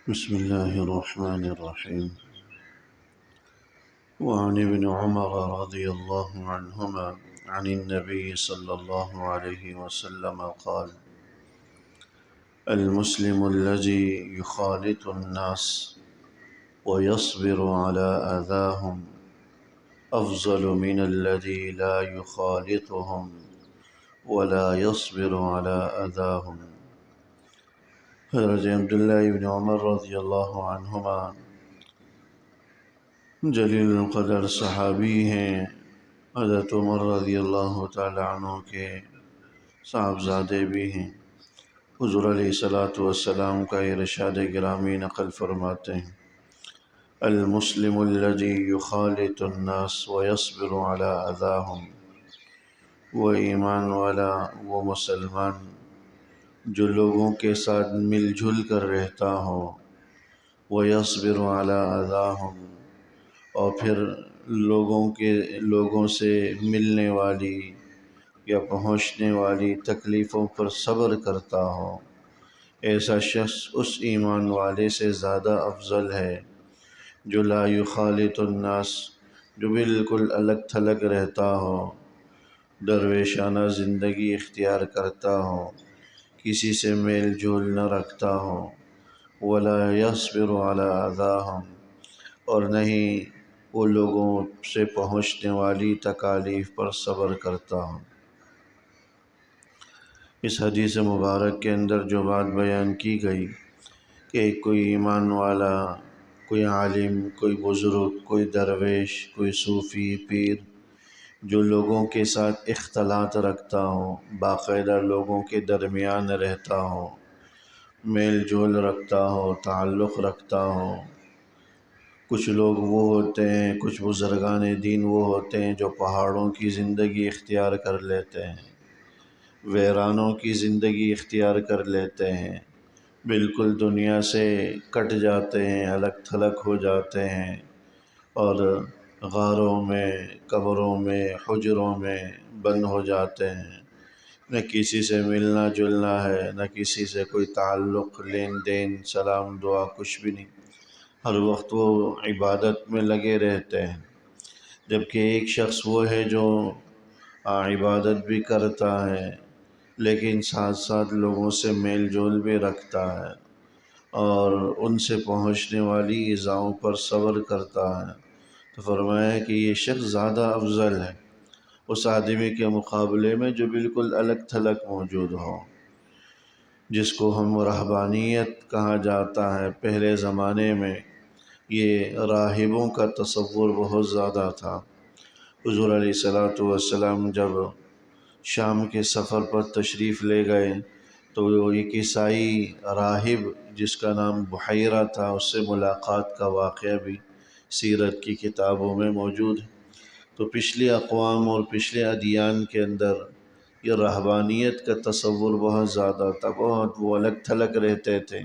بسم الله الرحمن الرحيم. وعن ابن عمر رضي الله عنهما عن النبي صلى الله عليه وسلم قال: المسلم الذي يخالط الناس ويصبر على أذاهم أفضل من الذي لا يخالطهم ولا يصبر على أذاهم۔ حضرت عبداللہ ابن عمر رضی اللہ عنہما جلیل القدر صحابی ہیں۔ حضرت عمر رضی اللہ تعالی عنہ کے صاحبزادے بھی ہیں۔ حضور علیہ السلام کا ارشاد گرامی نقل فرماتے ہیں: المسلم الذي يخالط الناس ويصبر على أذاهم۔ وہ ایمان والا وہ مسلمان جو لوگوں کے ساتھ مل جل کر رہتا ہو، وَيَصْبِرُ عَلَىٰ أَذَاهُمْ، اور پھر لوگوں سے ملنے والی یا پہنچنے والی تکلیفوں پر صبر کرتا ہو، ایسا شخص اس ایمان والے سے زیادہ افضل ہے جو لا یخالط الناس، جو بالکل الگ تھلگ رہتا ہو، درویشانہ زندگی اختیار کرتا ہو، کسی سے میل جول نہ رکھتا ہو، ولا یصبر علی اذاہم، اور نہیں وہ لوگوں سے پہنچنے والی تکالیف پر صبر کرتا ہو۔ اس حدیث مبارک کے اندر جو بات بیان کی گئی کہ کوئی ایمان والا، کوئی عالم، کوئی بزرگ، کوئی درویش، کوئی صوفی پیر جو لوگوں کے ساتھ اختلاط رکھتا ہو، باقاعدہ لوگوں کے درمیان رہتا ہو، میل جول رکھتا ہو، تعلق رکھتا ہو۔ کچھ لوگ وہ ہوتے ہیں، کچھ بزرگان دین وہ ہوتے ہیں جو پہاڑوں کی زندگی اختیار کر لیتے ہیں، ویرانوں کی زندگی اختیار کر لیتے ہیں، بالکل دنیا سے کٹ جاتے ہیں، الگ تھلگ ہو جاتے ہیں، اور غاروں میں، قبروں میں، حجروں میں بند ہو جاتے ہیں۔ نہ کسی سے ملنا جلنا ہے، نہ کسی سے کوئی تعلق، لین دین، سلام دعا، کچھ بھی نہیں۔ ہر وقت وہ عبادت میں لگے رہتے ہیں۔ جبکہ ایک شخص وہ ہے جو عبادت بھی کرتا ہے لیکن ساتھ ساتھ لوگوں سے میل جول بھی رکھتا ہے اور ان سے پہنچنے والی ایذاؤں پر صبر کرتا ہے، تو فرمایا کہ یہ شخص زیادہ افضل ہے اس آدمی کے مقابلے میں جو بالکل الگ تھلگ موجود ہو، جس کو ہم رہبانیت کہا جاتا ہے۔ پہلے زمانے میں یہ راہبوں کا تصور بہت زیادہ تھا۔ حضور علیہ السلام جب شام کے سفر پر تشریف لے گئے تو ایک عیسائی راہب جس کا نام بحیرہ تھا، اس سے ملاقات کا واقعہ بھی سیرت کی کتابوں میں موجود ہے۔ تو پچھلی اقوام اور پچھلے ادیان کے اندر یہ رہبانیت کا تصور بہت زیادہ تھا، بہت وہ الگ تھلگ رہتے تھے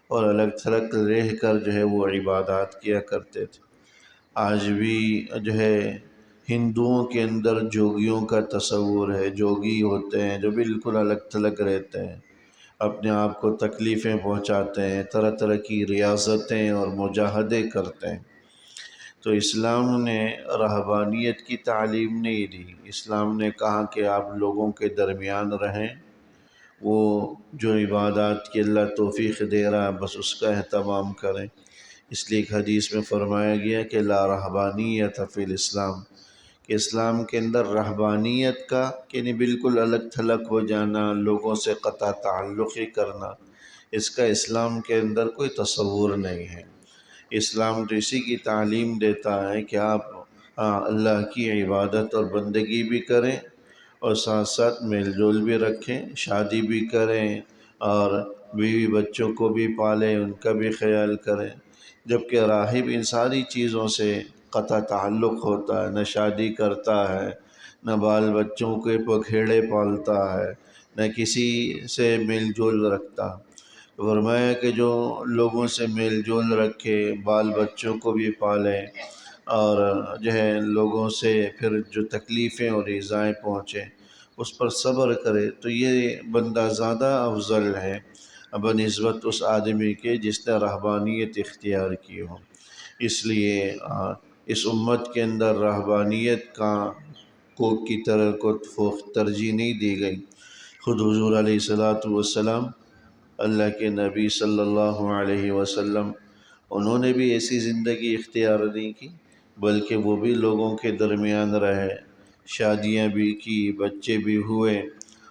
اور الگ تھلگ رہ کر جو ہے وہ عبادات کیا کرتے تھے۔ آج بھی جو ہے ہندوؤں کے اندر جوگیوں کا تصور ہے، جوگی ہوتے ہیں جو بالکل الگ تھلگ رہتے ہیں، اپنے آپ کو تکلیفیں پہنچاتے ہیں، طرح طرح کی ریاضتیں اور مجاہدے کرتے ہیں۔ تو اسلام نے رہبانیت کی تعلیم نہیں دی۔ اسلام نے کہا کہ آپ لوگوں کے درمیان رہیں، وہ جو عبادات کی اللہ توفیق دے رہا ہے بس اس کا اہتمام کریں۔ اس لیے ایک حدیث میں فرمایا گیا کہ لا رہبانیت فی الاسلام، کہ اسلام کے اندر رہبانیت کا یعنی بالکل الگ تھلگ ہو جانا، لوگوں سے قطع تعلق ہی کرنا، اس کا اسلام کے اندر کوئی تصور نہیں ہے۔ اسلام تو اسی کی تعلیم دیتا ہے کہ آپ اللہ کی عبادت اور بندگی بھی کریں اور ساتھ ساتھ میل جول بھی رکھیں، شادی بھی کریں اور بیوی بچوں کو بھی پالیں، ان کا بھی خیال کریں۔ جبکہ راہب ان ساری چیزوں سے قطع تعلق ہوتا ہے، نہ شادی کرتا ہے، نہ بال بچوں کے پکھیڑے پالتا ہے، نہ کسی سے میل جول رکھتا۔ فرمایا کہ جو لوگوں سے میل جول رکھے، بال بچوں کو بھی پالے اور جو ہے لوگوں سے پھر جو تکلیفیں اور ایذائیں پہنچے اس پر صبر کرے، تو یہ بندہ زیادہ افضل ہے بنسبت اس آدمی کے جس نے رہبانیت اختیار کی ہو۔ اس لیے اس امت کے اندر رہبانیت کی طرح کو ترجیح نہیں دی گئی۔ خود حضور علیہ السلام اللہ کے نبی صلی اللہ علیہ وسلم، انہوں نے بھی ایسی زندگی اختیار نہیں کی، بلکہ وہ بھی لوگوں کے درمیان رہے، شادیاں بھی کی، بچے بھی ہوئے،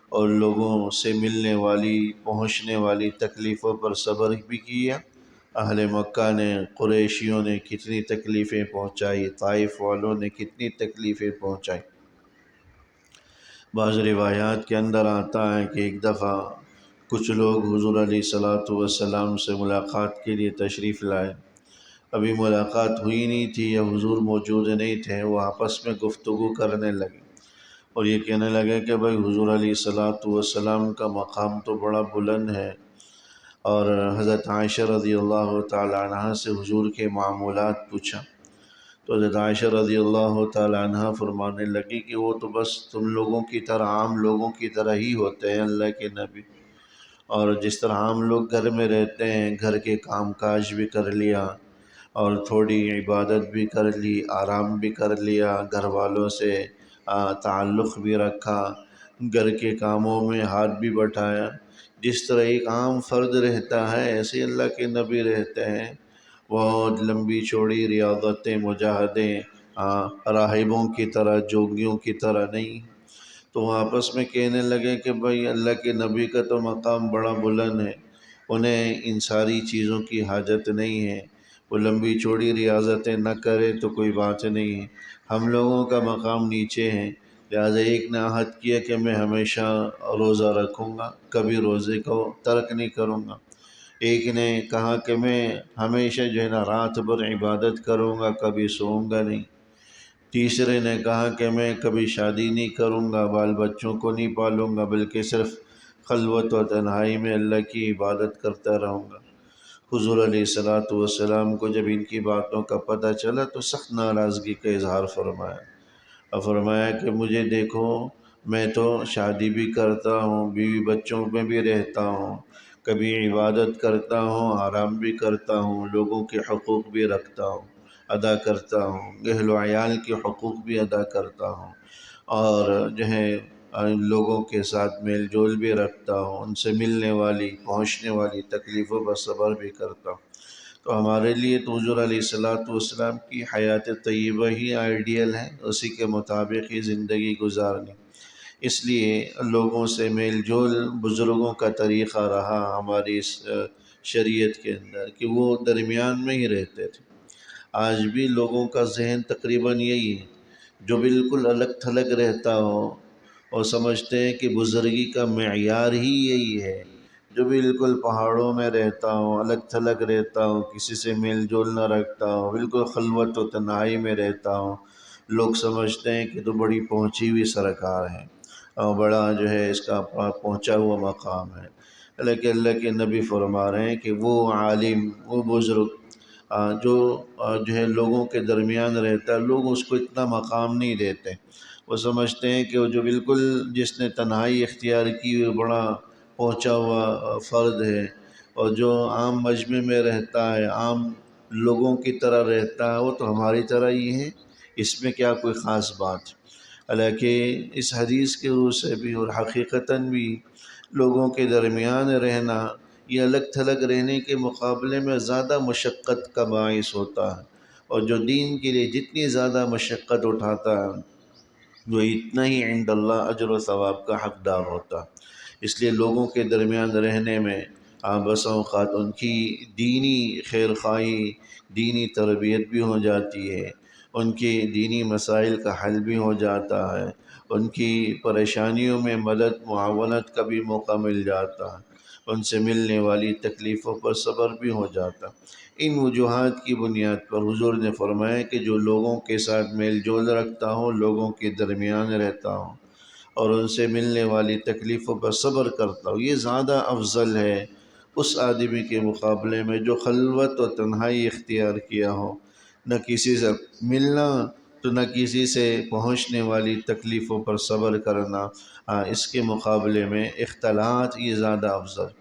اور لوگوں سے ملنے والی پہنچنے والی تکلیفوں پر صبر بھی کیا۔ اہل مکہ نے، قریشیوں نے کتنی تکلیفیں پہنچائی، طائف والوں نے کتنی تکلیفیں پہنچائی۔ بعض روایات کے اندر آتا ہے کہ ایک دفعہ کچھ لوگ حضور علیہ السلام سے ملاقات کے لیے تشریف لائے۔ ابھی ملاقات ہوئی نہیں تھی یا حضور موجود نہیں تھے، وہ آپس میں گفتگو کرنے لگے اور یہ کہنے لگے کہ بھائی حضور علیہ السلام کا مقام تو بڑا بلند ہے، اور حضرت عائشہ رضی اللہ تعالی عنہ سے حضور کے معمولات پوچھا تو حضرت عائشہ رضی اللہ تعالی عنہ فرمانے لگی کہ وہ تو بس تم لوگوں کی طرح، عام لوگوں کی طرح ہی ہوتے ہیں اللہ کے نبی، اور جس طرح عام لوگ گھر میں رہتے ہیں، گھر کے کام کاج بھی کر لیا اور تھوڑی عبادت بھی کر لی، آرام بھی کر لیا، گھر والوں سے تعلق بھی رکھا، گھر کے کاموں میں ہاتھ بھی بٹھایا، جس طرح ایک عام فرد رہتا ہے ایسے اللہ کے نبی رہتے ہیں۔ بہت لمبی چوڑی ریاضتیں، مجاہدیں، راہبوں کی طرح، جوگیوں کی طرح نہیں۔ تو وہ آپس میں کہنے لگے کہ بھائی اللہ کے نبی کا تو مقام بڑا بلند ہے، انہیں ان ساری چیزوں کی حاجت نہیں ہے، وہ لمبی چوڑی ریاضتیں نہ کرے تو کوئی بات نہیں ہے، ہم لوگوں کا مقام نیچے ہے۔ لہٰذا ایک نے عہد کیا کہ میں ہمیشہ روزہ رکھوں گا، کبھی روزے کو ترک نہیں کروں گا۔ ایک نے کہا کہ میں ہمیشہ جو ہے نا رات بھر عبادت کروں گا، کبھی سوؤں گا نہیں۔ تیسرے نے کہا کہ میں کبھی شادی نہیں کروں گا، بال بچوں کو نہیں پالوں گا، بلکہ صرف خلوت و تنہائی میں اللہ کی عبادت کرتا رہوں گا۔ حضور علیہ السلام کو جب ان کی باتوں کا پتہ چلا تو سخت ناراضگی کا اظہار فرمایا، اور فرمایا کہ مجھے دیکھو، میں تو شادی بھی کرتا ہوں، بیوی بچوں میں بھی رہتا ہوں، کبھی عبادت کرتا ہوں، آرام بھی کرتا ہوں، لوگوں کے حقوق بھی رکھتا ہوں، ادا کرتا ہوں، اہل و عیال کے حقوق بھی ادا کرتا ہوں، اور جو ہے لوگوں کے ساتھ میل جول بھی رکھتا ہوں، ان سے ملنے والی پہنچنے والی تکلیفوں پر صبر بھی کرتا ہوں۔ تو ہمارے لیے تو حضور علیہ السلام کی حیات طیبہ ہی آئیڈیل ہے، اسی کے مطابق ہی زندگی گزارنی۔ اس لیے لوگوں سے میل جول بزرگوں کا طریقہ رہا ہماری اس شریعت کے اندر کہ وہ درمیان میں ہی رہتے تھے۔ آج بھی لوگوں کا ذہن تقریباً یہی ہے، جو بالکل الگ تھلگ رہتا ہو اور سمجھتے ہیں کہ بزرگی کا معیار ہی یہی ہے، جو بالکل پہاڑوں میں رہتا ہوں، الگ تھلگ رہتا ہوں، کسی سے میل جول نہ رکھتا ہوں، بالکل خلوت و تنہائی میں رہتا ہوں، لوگ سمجھتے ہیں کہ تو بڑی پہنچی ہوئی سرکار ہے اور بڑا جو ہے اس کا پہنچا ہوا مقام ہے۔ لیکن اللہ کے نبی فرما رہے ہیں کہ وہ عالم، وہ بزرگ جو ہے لوگوں کے درمیان رہتا ہے، لوگ اس کو اتنا مقام نہیں دیتے، وہ سمجھتے ہیں کہ وہ جو بالکل جس نے تنہائی اختیار کی ہوئی بڑا پہنچا ہوا فرد ہے، اور جو عام مجمع میں رہتا ہے، عام لوگوں کی طرح رہتا ہے، وہ تو ہماری طرح ہی ہے، اس میں کیا کوئی خاص بات۔ حالانکہ اس حدیث کے روح سے بھی اور حقیقتاً بھی لوگوں کے درمیان رہنا یہ الگ تھلگ رہنے کے مقابلے میں زیادہ مشقت کا باعث ہوتا ہے، اور جو دین کے لیے جتنی زیادہ مشقت اٹھاتا ہے وہ اتنا ہی عند اللہ اجر و ثواب کا حقدار ہوتا ہے۔ اس لیے لوگوں کے درمیان رہنے میں بس اوقات ان کی دینی خیر خواہی، دینی تربیت بھی ہو جاتی ہے، ان کی دینی مسائل کا حل بھی ہو جاتا ہے، ان کی پریشانیوں میں مدد معاونت کا بھی موقع مل جاتا ہے، ان سے ملنے والی تکلیفوں پر صبر بھی ہو جاتا۔ ان وجوہات کی بنیاد پر حضور نے فرمایا کہ جو لوگوں کے ساتھ میل جول رکھتا ہوں، لوگوں کے درمیان رہتا ہوں اور ان سے ملنے والی تکلیفوں پر صبر کرتا ہوں، یہ زیادہ افضل ہے اس آدمی کے مقابلے میں جو خلوت و تنہائی اختیار کیا ہو، نہ کسی سے ملنا تو نہ کسی سے پہنچنے والی تکلیفوں پر صبر کرنا، اس کے مقابلے میں اختلاط یہ زیادہ افضل۔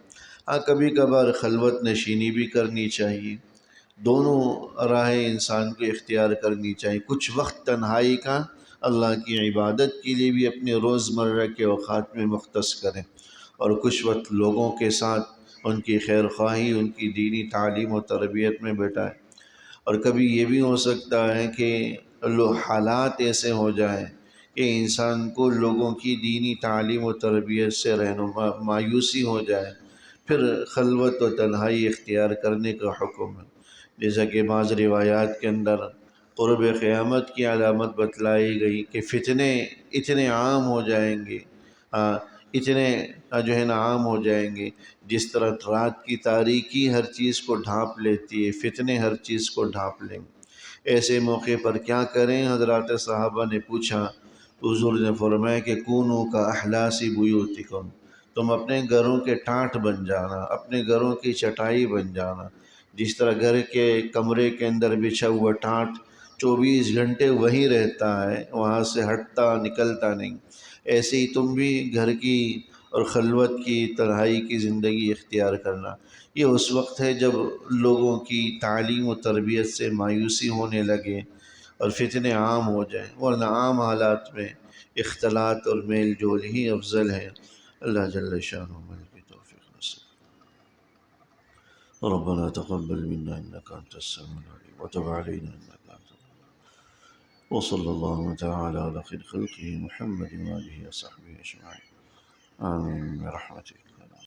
ہاں کبھی کبھار خلوت نشینی بھی کرنی چاہیے، دونوں راہیں انسان کو اختیار کرنی چاہیے۔ کچھ وقت تنہائی کا اللہ کی عبادت کے لیے بھی اپنے روزمرہ کے اوقات میں مختص کریں، اور کچھ وقت لوگوں کے ساتھ ان کی خیر خواہی، ان کی دینی تعلیم و تربیت میں بیٹھائیں۔ اور کبھی یہ بھی ہو سکتا ہے کہ حالات ایسے ہو جائیں کہ انسان کو لوگوں کی دینی تعلیم و تربیت سے مایوسی ہو جائے، پھر خلوت و تنہائی اختیار کرنے کا حکم ہے۔ جیسا کہ بعض روایات کے اندر قرب قیامت کی علامت بتلائی گئی کہ فتنے اتنے عام ہو جائیں گے، اتنے جو ہے نا عام ہو جائیں گے، جس طرح رات کی تاریکی ہر چیز کو ڈھانپ لیتی ہے، فتنے ہر چیز کو ڈھانپ لیں گے۔ ایسے موقع پر کیا کریں؟ حضرات صحابہ نے پوچھا تو حضور نے فرمایا کہ کونوا کا احلاسی بیوتکم، تم اپنے گھروں کے ٹاٹ بن جانا، اپنے گھروں کی چٹائی بن جانا۔ جس طرح گھر کے کمرے کے اندر بچھا ہوا ٹاٹ 24 گھنٹے وہیں رہتا ہے، وہاں سے ہٹتا نکلتا نہیں، ایسے ہی تم بھی گھر کی اور خلوت کی تنہائی کی زندگی اختیار کرنا۔ یہ اس وقت ہے جب لوگوں کی تعلیم و تربیت سے مایوسی ہونے لگے اور فتنے عام ہو جائیں، ورنہ عام حالات میں اختلاط اور میل جول ہی افضل ہے۔ اللہ جل شانہ مل کی توفیق نصیب۔ ربنا تقبل منا انك انت السميع العليم وتب علينا انك انت التواب، وصلى الله تعالى على خير خلقه محمد وآله وصحبه اجمعين، آمين برحمتك.